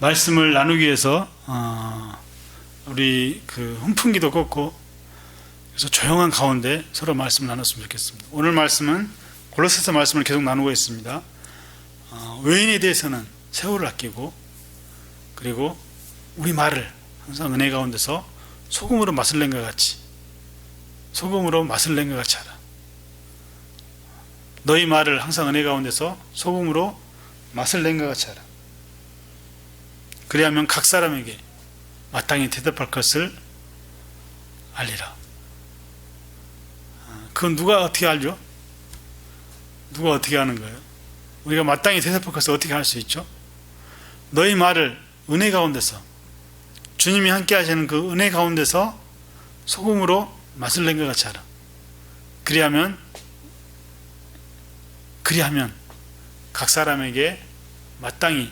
말씀을 나누기 위해서 우리 그 훈풍기도 꽂고 그래서 조용한 가운데 서로 말씀을 나눴으면 좋겠습니다. 오늘 말씀은 골로새서 말씀을 계속 나누고 있습니다. 외인에 대해서는 세월을 아끼고 그리고 우리 말을 항상 은혜 가운데서 소금으로 맛을 낸 것 같이 하라. 너희 말을 항상 은혜 가운데서 소금으로 맛을 낸 것 같이 하라. 그리하면 각 사람에게 마땅히 대답할 것을 알리라. 그건 누가 어떻게 알죠? 누가 어떻게 하는 거예요? 우리가 마땅히 대답할 것을 어떻게 할 수 있죠? 너희 말을 은혜 가운데서 주님이 함께 하시는 그 은혜 가운데서 소금으로 맛을 낸 것 같이 하라. 그리하면 각 사람에게 마땅히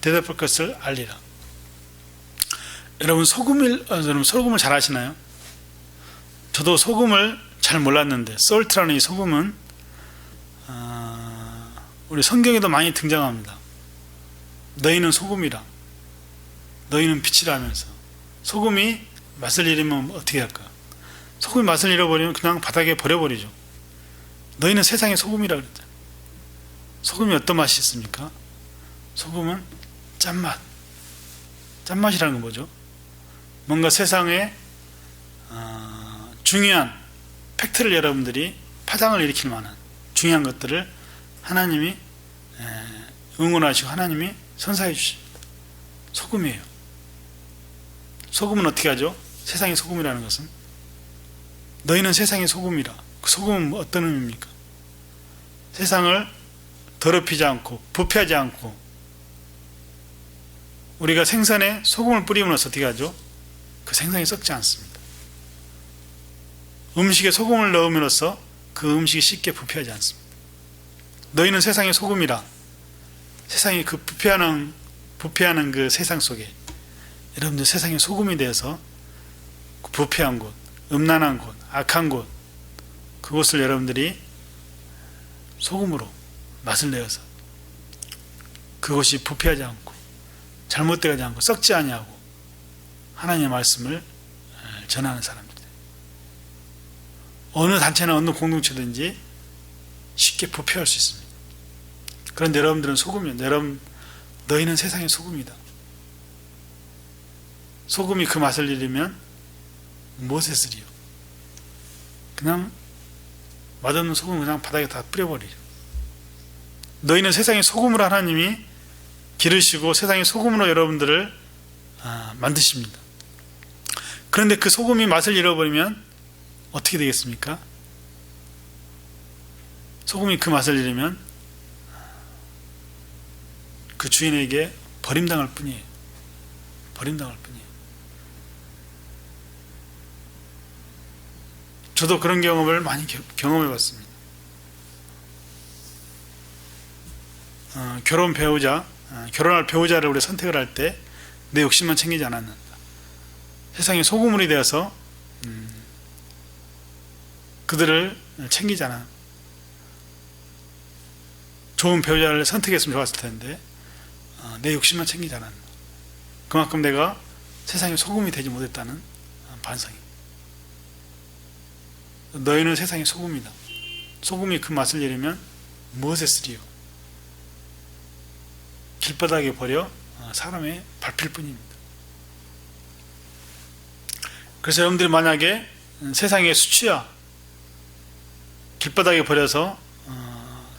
대답할 것을 알리라. 여러분 소금을 잘 아시나요? 저도 소금을 잘 몰랐는데 솔트라는 이 소금은 우리 성경에도 많이 등장합니다. 너희는 소금이라, 너희는 빛이라 하면서 소금이 맛을 잃으면 어떻게 할까? 소금이 맛을 잃어버리면 그냥 바닥에 버려버리죠. 너희는 세상의 소금이라 그랬죠. 소금이 어떤 맛이 있습니까? 소금은 짠맛이라는 건 뭐죠? 뭔가 세상에 중요한 팩트를 여러분들이 파장을 일으킬 만한 중요한 것들을 하나님이 응원하시고 하나님이 선사해 주십니다. 소금이에요. 소금은 어떻게 하죠? 세상의 소금이라는 것은 너희는 세상의 소금이라. 그 소금은 어떤 의미입니까? 세상을 더럽히지 않고 부패하지 않고 우리가 생선에 소금을 뿌리면서 어떻게 하죠? 그 생선이 썩지 않습니다. 음식에 소금을 넣음으로써 그 음식이 쉽게 부패하지 않습니다. 너희는 세상의 소금이라. 세상이 그 부패하는 그 세상 속에 여러분들 세상의 소금이 되어서 그 부패한 곳, 음란한 곳, 악한 곳, 그곳을 여러분들이 소금으로 맛을 내어서 그것이 부패하지 않고 잘못되지 않고 썩지 아니하고 하나님의 말씀을 전하는 사람들. 어느 단체나 어느 공동체든지 쉽게 부패할 수 있습니다. 그런데 여러분들은 소금이요. 너희는 세상의 소금이다. 소금이 그 맛을 잃으면 무엇에 쓰리요? 그냥 맛없는 소금을 그냥 바닥에 다 뿌려버리죠. 너희는 세상의 소금으로 하나님이 기르시고 세상의 소금으로 여러분들을 만드십니다. 그런데 그 소금이 맛을 잃어버리면 어떻게 되겠습니까? 소금이 그 맛을 잃으면 그 주인에게 버림당할 뿐이에요. 저도 그런 경험을 많이 경험해 봤습니다. 결혼할 배우자를 우리 선택을 할 때 내 욕심만 챙기지 않았는다. 세상에 소금물이 되어서 그들을 챙기지 않아. 좋은 배우자를 선택했으면 좋았을 텐데 내 욕심만 챙기지 않았다. 그만큼 내가 세상에 소금이 되지 못했다는 반성이. 너희는 세상의 소금이다. 소금이 그 맛을 잃으면 무엇에 쓰리요? 길바닥에 버려 사람의 밟힐 뿐입니다. 그래서 여러분들이 만약에 세상의 수치야 길바닥에 버려서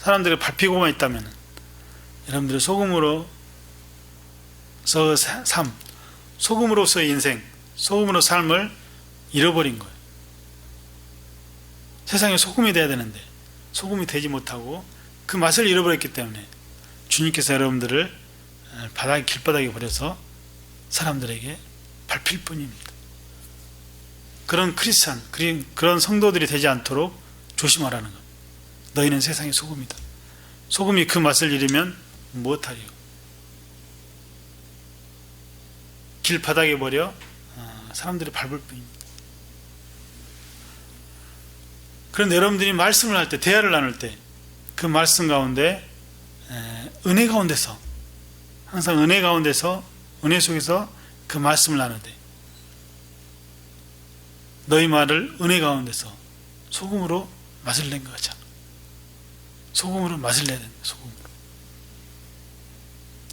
사람들이 밟히고만 있다면 여러분들이 소금으로서의 삶, 소금으로서의 인생, 소금으로 삶을 잃어버린 거예요. 세상에 소금이 돼야 되는데 소금이 되지 못하고 그 맛을 잃어버렸기 때문에 주님께서 여러분들을 길바닥에 버려서 사람들에게 밟힐 뿐입니다. 그런 크리스찬, 그런 성도들이 되지 않도록 조심하라는 것. 너희는 세상의 소금이다. 소금이 그 맛을 잃으면 무엇하리요? 길바닥에 버려 사람들이 밟을 뿐입니다. 그런데 여러분들이 말씀을 할 때, 대화를 나눌 때 그 말씀 가운데 은혜 가운데서, 항상 은혜 가운데서, 은혜 속에서 그 말씀을 나누되, 너희 말을 은혜 가운데서 소금으로 맛을 낸 것 같잖아. 소금으로 맛을 내야 된다.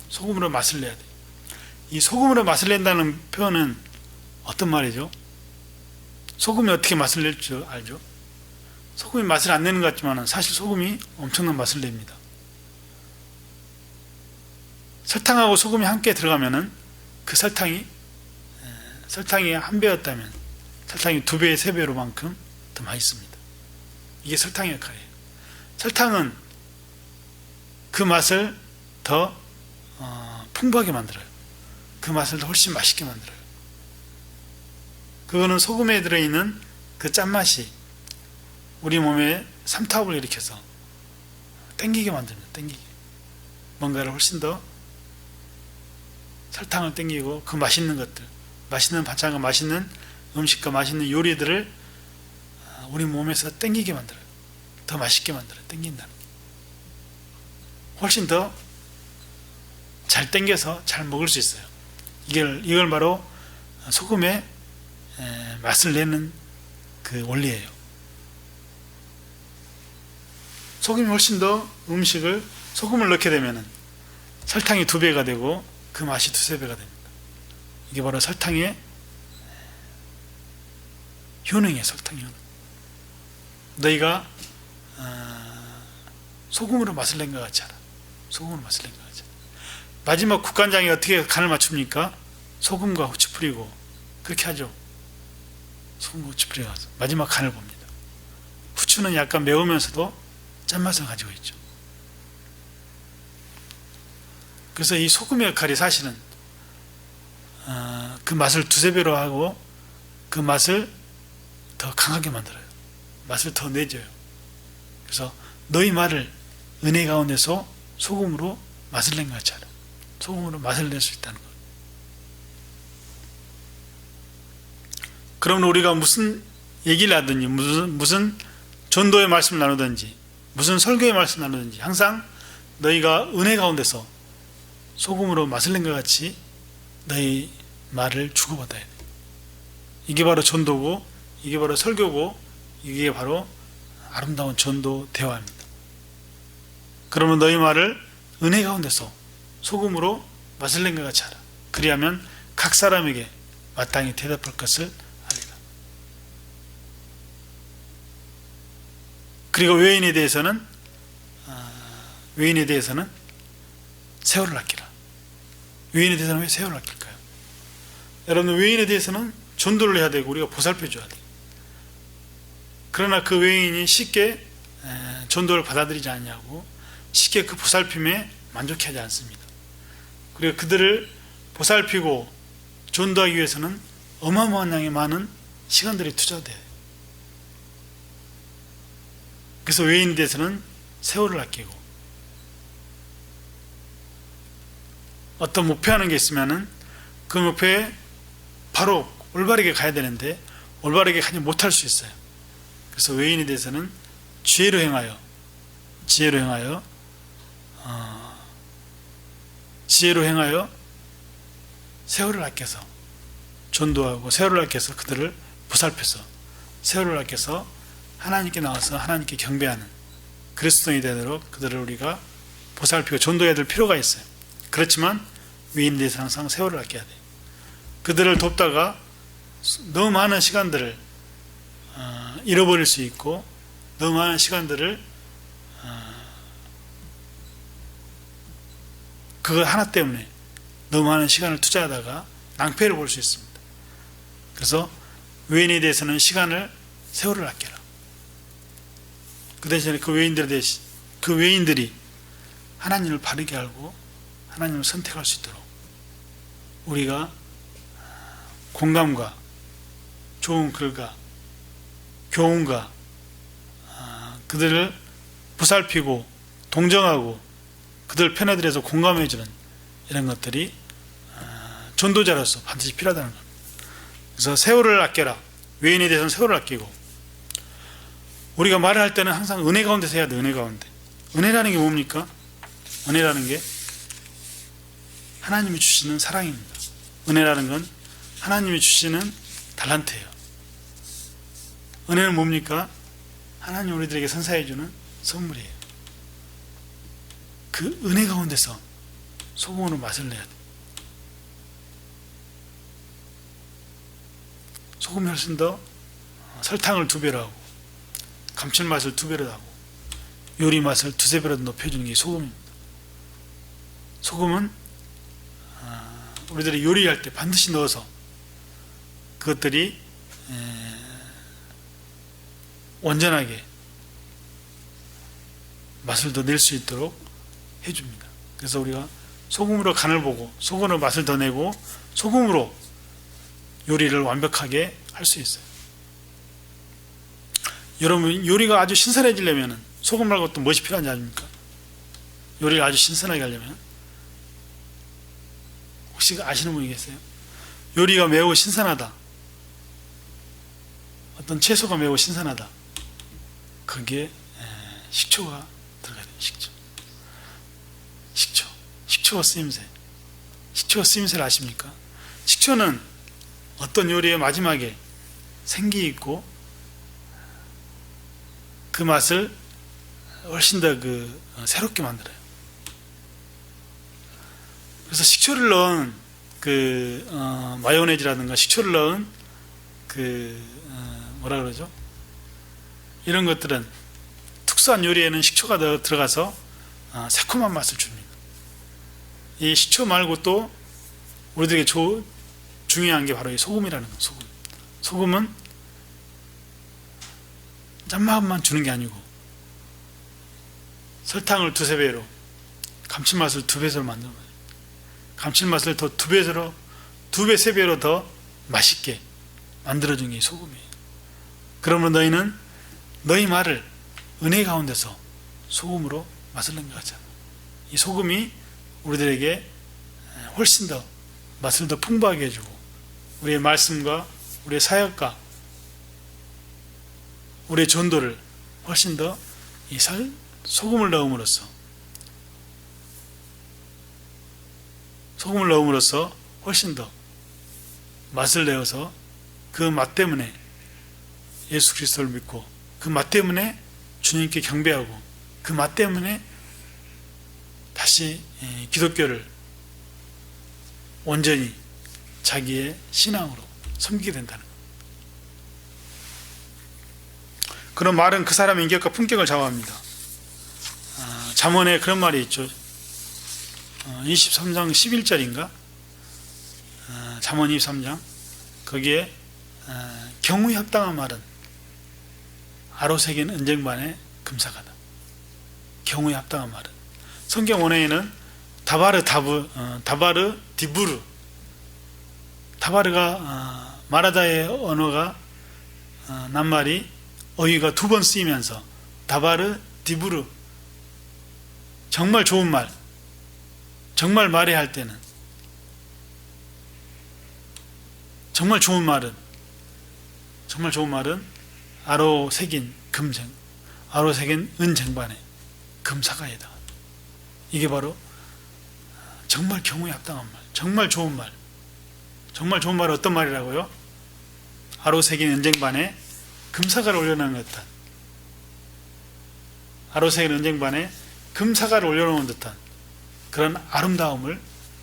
소금으로 맛을 내야 돼. 이 소금으로 맛을 낸다는 표현은 어떤 말이죠? 소금이 어떻게 맛을 낼 줄 알죠? 소금이 맛을 안 내는 것 같지만 사실 소금이 엄청난 맛을 냅니다. 설탕하고 소금이 함께 들어가면은 그 설탕이 한 배였다면 설탕이 2배, 3배로만큼 더 맛있습니다. 이게 설탕의 역할이에요. 설탕은 그 맛을 더 풍부하게 만들어요. 그 맛을 더 훨씬 맛있게 만들어요. 그거는 소금에 들어있는 그 짠맛이 우리 몸에 삼투압을 일으켜서 땡기게 만듭니다. 땡기게. 뭔가를 훨씬 더 설탕을 땡기고 그 맛있는 것들, 맛있는 반찬과 맛있는 음식과 맛있는 요리들을 우리 몸에서 땡기게 만들어요. 더 맛있게 만들어요. 땡긴다는 게. 훨씬 더 잘 땡겨서 잘 먹을 수 있어요. 이걸 바로 소금의 맛을 내는 그 원리예요. 소금이 훨씬 더 소금을 넣게 되면 설탕이 2배가 되고 그 맛이 2~3배가 됩니다. 이게 바로 설탕의 효능이에요. 설탕 효능. 너희가 소금으로 맛을 낸 것 같지 않아. 소금으로 맛을 낸 것 같지 않아. 마지막 국간장이 어떻게 간을 맞춥니까? 소금과 후추 뿌리고 그렇게 하죠. 소금과 후추 뿌려서 마지막 간을 봅니다. 후추는 약간 매우면서도 짠맛을 가지고 있죠. 그래서 이 소금의 역할이 사실은 그 맛을 2~3배로 하고 그 맛을 더 강하게 만들어요. 맛을 더 내줘요. 그래서 너희 말을 은혜 가운데서 소금으로 맛을 낸 것 같지 않아. 소금으로 맛을 낼 수 있다는 것. 그러면 우리가 무슨 얘기를 하든지 무슨 전도의 말씀을 나누든지 무슨 설교의 말씀을 나누든지 항상 너희가 은혜 가운데서 소금으로 맛을 낸 것 같이 너희 말을 주고받아야 돼. 이게 바로 전도고, 이게 바로 설교고, 이게 바로 아름다운 전도 대화입니다. 그러면 너희 말을 은혜 가운데서 소금으로 맛을 낸 것 같이 하라. 그리하면 각 사람에게 마땅히 대답할 것을 알리라. 그리고 외인에 대해서는 세월을 아끼라. 외인에 대해서는 왜 세월을 아낄까요? 여러분, 외인에 대해서는 전도를 해야 되고 우리가 보살펴 줘야 돼요. 그러나 그 외인이 쉽게 전도를 받아들이지 않냐고 쉽게 그 보살핌에 만족하지 않습니다. 그리고 그들을 보살피고 전도하기 위해서는 어마어마한 양의 많은 시간들이 투자돼요. 그래서 외인에 대해서는 세월을 아끼고 어떤 목표하는 게 있으면은 그 목표에 바로 올바르게 가야 되는데 올바르게 가지 못할 수 있어요. 그래서 외인에 대해서는 지혜로 행하여 세월을 아껴서 전도하고 세월을 아껴서 그들을 보살펴서 세월을 아껴서 하나님께 나와서 하나님께 경배하는 그리스도인이 되도록 그들을 우리가 보살피고 전도해야 될 필요가 있어요. 그렇지만 외인에 대해서 항상 세월을 아껴야 돼요. 그들을 돕다가 너무 많은 시간들을 잃어버릴 수 있고 너무 많은 시간들을 그거 하나 때문에 너무 많은 시간을 투자하다가 낭패를 볼 수 있습니다. 그래서 외인에 대해서는 세월을 아껴라. 그 대신에 그 외인들이 하나님을 바르게 알고 하나님을 선택할 수 있도록 우리가 공감과 좋은 글과 교훈과 그들을 보살피고 동정하고 그들 편에 들여서 공감해주는 이런 것들이 전도자로서 반드시 필요하다는 겁니다. 그래서 세월을 아껴라. 외인에 대해서는 세월을 아끼고 우리가 말을 할 때는 항상 은혜 가운데서 해야 돼. 은혜 가운데. 은혜라는 게 뭡니까? 은혜라는 게 하나님이 주시는 사랑입니다. 은혜라는 건 하나님이 주시는 달란트예요. 은혜는 뭡니까? 하나님 우리들에게 선사해 주는 선물이에요. 그 은혜 가운데서 소금으로 맛을 내야 돼. 소금이 훨씬 더 설탕을 2배로 하고 감칠맛을 2배로 하고 요리 맛을 2~3배로 높여주는 게 소금입니다. 소금은 우리들이 요리할 때 반드시 넣어서 그것들이 온전하게 맛을 더 낼 수 있도록 해줍니다. 그래서 우리가 소금으로 간을 보고 소금으로 맛을 더 내고 소금으로 요리를 완벽하게 할 수 있어요. 여러분, 요리가 아주 신선해지려면 소금 말고 또 무엇이 필요한지 아십니까? 요리가 아주 신선하게 하려면 혹시 아시는 분이 계세요? 요리가 매우 신선하다, 어떤 채소가 매우 신선하다, 거기에 식초가 들어가야 돼요. 식초가 쓰임새. 식초가 쓰임새를 아십니까? 식초는 어떤 요리의 마지막에 생기 있고 그 맛을 훨씬 더 새롭게 만들어요. 그래서 식초를 넣은 마요네즈라든가 식초를 넣은 뭐라 그러죠? 이런 것들은 특수한 요리에는 식초가 더 들어가서 새콤한 맛을 줍니다. 이 식초 말고 또 우리들에게 중요한 게 바로 이 소금이라는 거예요. 소금은 짠맛만 주는 게 아니고 설탕을 2~3배로 감칠맛을 2배로 만드는 거예요. 감칠맛을 더 2배, 3배로 더 맛있게 만들어준 게 소금이에요. 그러면 너희는 너희 말을 은혜 가운데서 소금으로 맛을 낸 것 같잖아. 이 소금이 우리들에게 훨씬 더 맛을 더 풍부하게 해주고 우리의 말씀과 우리의 사역과 우리의 전도를 훨씬 더 이 소금을 넣음으로써 훨씬 더 맛을 내어서 그 맛 때문에 예수 그리스도를 믿고 그 맛 때문에 주님께 경배하고 그 맛 때문에 다시 기독교를 온전히 자기의 신앙으로 섬기게 된다는 것. 그런 말은 그 사람의 인격과 품격을 좌우합니다. 잠언에 그런 말이 있죠. 23장 11절인가? 잠언 23장 거기에 경우에 합당한 말은 아로새긴 은쟁반의 금사가다. 경우에 합당한 말은 성경 원어에는 다바르 디부르, 다바르가 마라다의 언어가 낱말이 어휘가 2번 쓰이면서 다바르 디부르, 정말 좋은 말, 정말 말해야 할 때는 정말 좋은 말은 아로새긴 은쟁반의 금사가이다. 이게 바로 정말 경우에 합당한 말, 정말 좋은 말. 정말 좋은 말은 어떤 말이라고요? 아로새긴 은쟁반에 금사가를 올려놓은 듯한, 아로새긴 은쟁반에 금사가를 올려놓은 듯한 그런 아름다움을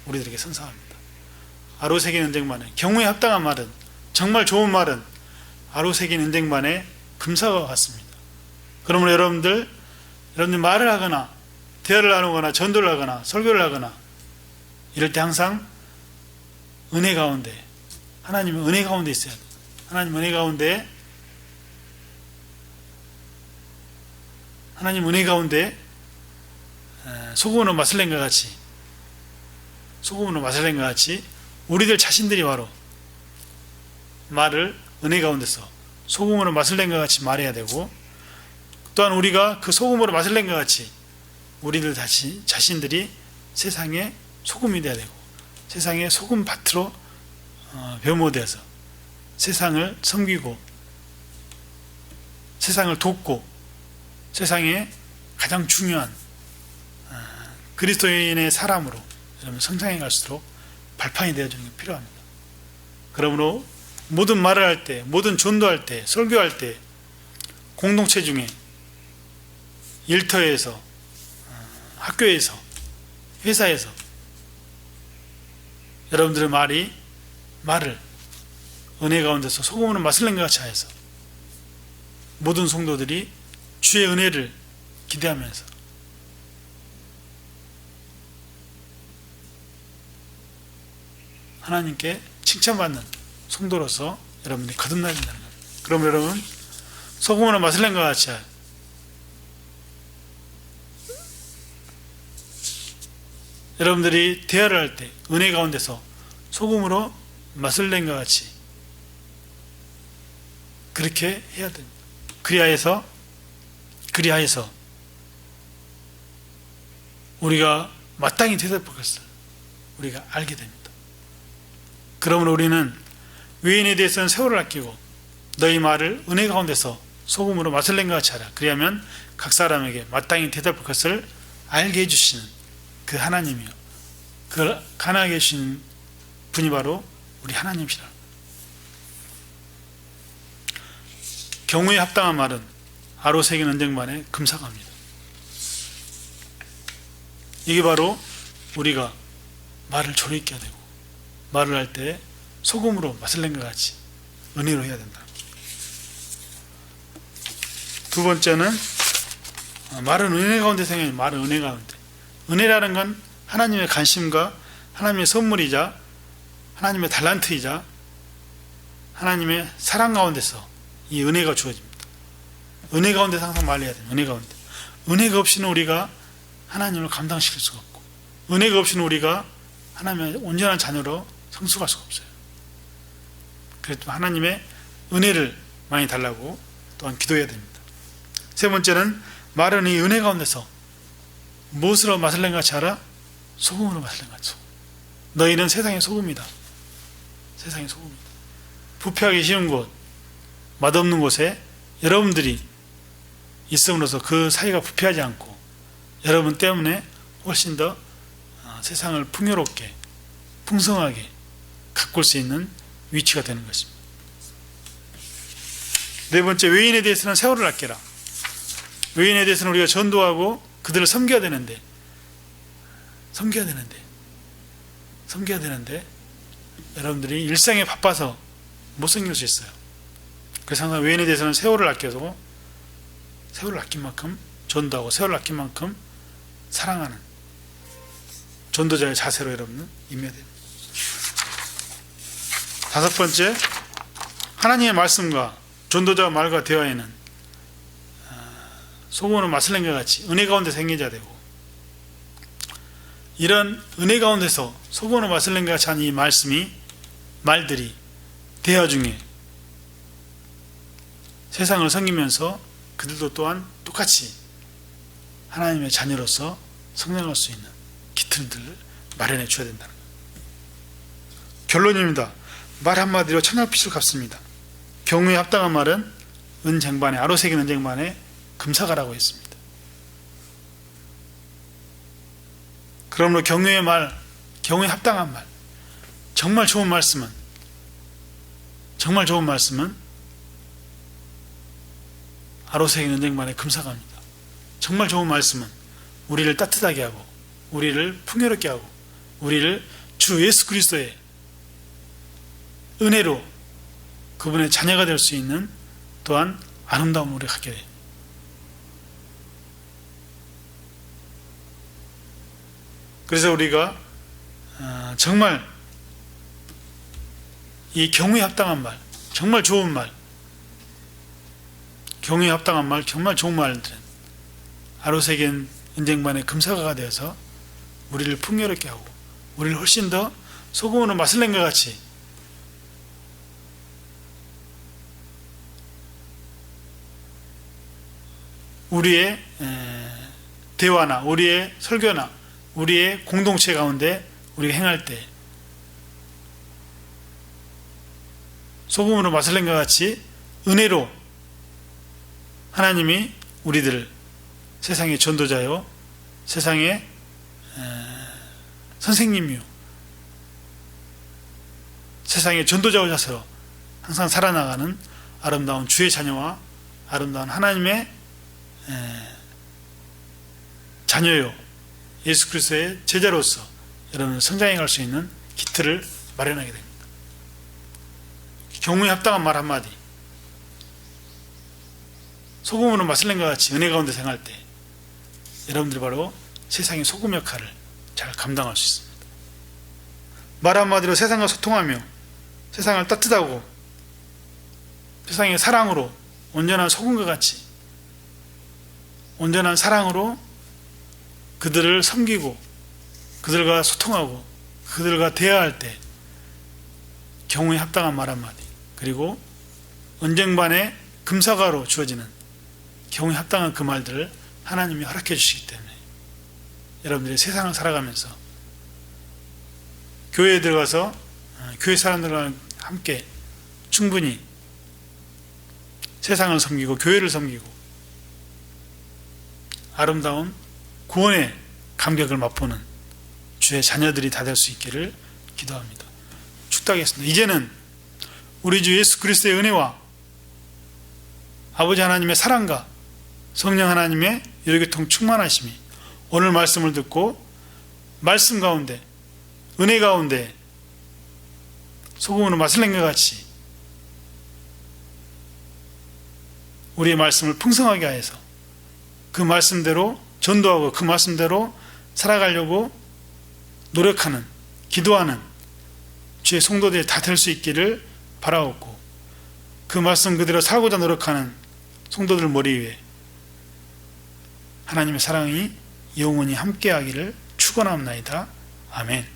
우리들에게 선사합니다. 아로새긴 은쟁반에 경우에 합당한 말은, 정말 좋은 말은 아로새긴 은쟁반에 금사가 같습니다. 그러므로 여러분들 말을 하거나 대화를 나누거나 전도를 하거나 설교를 하거나 이럴 때 항상 은혜 가운데, 하나님은 은혜 가운데 있어야 돼요. 하나님 은혜 가운데 소금으로 맛을 낸 것 같이 우리들 자신들이 바로 말을 은혜 가운데서 소금으로 맛을 낸 것 같이 말해야 되고, 또한 우리가 그 소금으로 맛을 낸 것 같이 우리들 자신들이 세상에 소금이 되어야 되고, 세상에 소금밭으로 변모되어서 세상을 섬기고 세상을 돕고 세상에 가장 중요한 그리스도인의 사람으로 여러분 성장해 갈수록 발판이 되어주는 게 필요합니다. 그러므로 모든 말을 할 때, 모든 전도할 때, 설교할 때 공동체 중에 일터에서, 학교에서, 회사에서 여러분들의 말을 은혜 가운데서 소금으로 맛을 낸 것 같이 하여서 모든 성도들이 주의 은혜를 기대하면서 하나님께 칭찬받는 성도로서 여러분들이 거듭나야 된다는 겁니다. 그럼 여러분 소금으로 맛을 낸 것 같이 여러분들이 대화를 할 때 은혜 가운데서 소금으로 맛을 낸 것 같이 그렇게 해야 됩니다. 그리하여서 우리가 마땅히 대답할 것을 우리가 알게 됩니다. 그러므로 우리는 외인에 대해서는 세월을 아끼고 너희 말을 은혜 가운데서 소금으로 맛을 낸 것 같이 하라. 그리하면 각 사람에게 마땅히 대답할 것을 알게 해주시는 그 하나님이요, 그 가나하게 해주신 분이 바로 우리 하나님이시라. 경우에 합당한 말은 아로새긴 언쟁반에 금사갑니다. 이게 바로 우리가 말을 조리 있게 되고 말을 할 때 소금으로 맛을 낸 것 같이 은혜로 해야 된다. 두 번째는 말은 은혜 가운데 생겨요. 말은 은혜 가운데. 은혜라는 건 하나님의 관심과 하나님의 선물이자 하나님의 달란트이자 하나님의 사랑 가운데서 이 은혜가 주어집니다. 은혜 가운데서 항상 말해야 돼요. 은혜 가운데. 은혜가 없이는 우리가 하나님을 감당시킬 수가 없고 은혜가 없이는 우리가 하나님의 온전한 자녀로 성숙할 수가 없어요. 그래서 하나님의 은혜를 많이 달라고 또한 기도해야 됩니다. 세 번째는 말은 이 은혜 가운데서 무엇으로 맛을 낸 같이 알아? 소금으로 맛을 낸 같이. 너희는 세상의 소금이다. 세상의 소금이다. 부패하기 쉬운 곳, 맛없는 곳에 여러분들이 있음으로써 그 사이가 부패하지 않고 여러분 때문에 훨씬 더 세상을 풍요롭게 풍성하게 가꿀 수 있는 위치가 되는 것입니다. 네 번째, 외인에 대해서는 세월을 아껴라. 외인에 대해서는 우리가 전도하고 그들을 섬겨야 되는데 여러분들이 일상에 바빠서 못 섬길 수 있어요. 그래서 항상 외인에 대해서는 세월을 아껴서 세월을 아낀 만큼 전도하고 세월을 아낀 만큼 사랑하는 전도자의 자세로 여러분은 임해야 됩니다. 다섯 번째, 하나님의 말씀과 전도자의 말과 대화에는 소금으로 맛을 낸 것 같이 은혜 가운데 생겨야 되고 이런 은혜 가운데서 소금으로 맛을 낸 것 같이 하는 이 말들이 대화 중에 세상을 섬기면서 그들도 또한 똑같이 하나님의 자녀로서 성장할 수 있는 기틀들을 마련해 줘야 된다는 거예요. 결론입니다. 말 한마디로 천냥빛을 갚습니다. 경우에 합당한 말은 은쟁반에 아로새긴 은쟁반에 금사가라고 했습니다. 그러므로 경우에 합당한 말, 정말 좋은 말씀은 아로새긴 은쟁반에 금사가입니다. 정말 좋은 말씀은 우리를 따뜻하게 하고 우리를 풍요롭게 하고 우리를 주 예수 그리스도의 은혜로 그분의 자녀가 될 수 있는 또한 아름다운 우리가 갖게 돼요. 그래서 우리가 정말 이 경우에 합당한 말, 정말 좋은 말, 경우에 합당한 말, 정말 좋은 말들은 아로새긴 은쟁반의 금사가가 되어서 우리를 풍요롭게 하고 우리를 훨씬 더 소금으로 맛을 낸 것 같이 우리의 대화나 우리의 설교나 우리의 공동체 가운데 우리가 행할 때 소금으로 맛을 낸 것 같이 은혜로 하나님이 우리들을 세상의 전도자요, 세상의 선생님이요, 세상의 전도자로서 항상 살아나가는 아름다운 주의 자녀와 아름다운 하나님의 자녀요, 예수 그리스도의 제자로서 여러분은 성장해 갈 수 있는 기틀을 마련하게 됩니다. 경우에 합당한 말 한마디, 소금으로 마슬렌과 같이 은혜 가운데 생활할 때 여러분들이 바로 세상의 소금 역할을 잘 감당할 수 있습니다. 말 한마디로 세상과 소통하며 세상을 따뜻하고 세상의 사랑으로 온전한 소금과 같이 온전한 사랑으로 그들을 섬기고 그들과 소통하고 그들과 대화할 때 경우에 합당한 말 한마디, 그리고 언쟁반의 금사과로 주어지는 경우에 합당한 그 말들을 하나님이 허락해 주시기 때문에 여러분들이 세상을 살아가면서 교회에 들어가서 교회 사람들과 함께 충분히 세상을 섬기고 교회를 섬기고 아름다운 구원의 감격을 맛보는 주의 자녀들이 다 될 수 있기를 기도합니다. 축도하겠습니다. 이제는 우리 주 예수 그리스도의 은혜와 아버지 하나님의 사랑과 성령 하나님의 열교통 충만하심이 오늘 말씀을 듣고 말씀 가운데 은혜 가운데 소금으로 마슬렌과 같이 우리의 말씀을 풍성하게 하여서 그 말씀대로 전도하고 그 말씀대로 살아가려고 노력하는, 기도하는 주의 성도들이 다 될 수 있기를 바라옵고, 그 말씀 그대로 살고자 노력하는 성도들 머리 위에 하나님의 사랑이 영원히 함께하기를 축원하옵나이다. 아멘.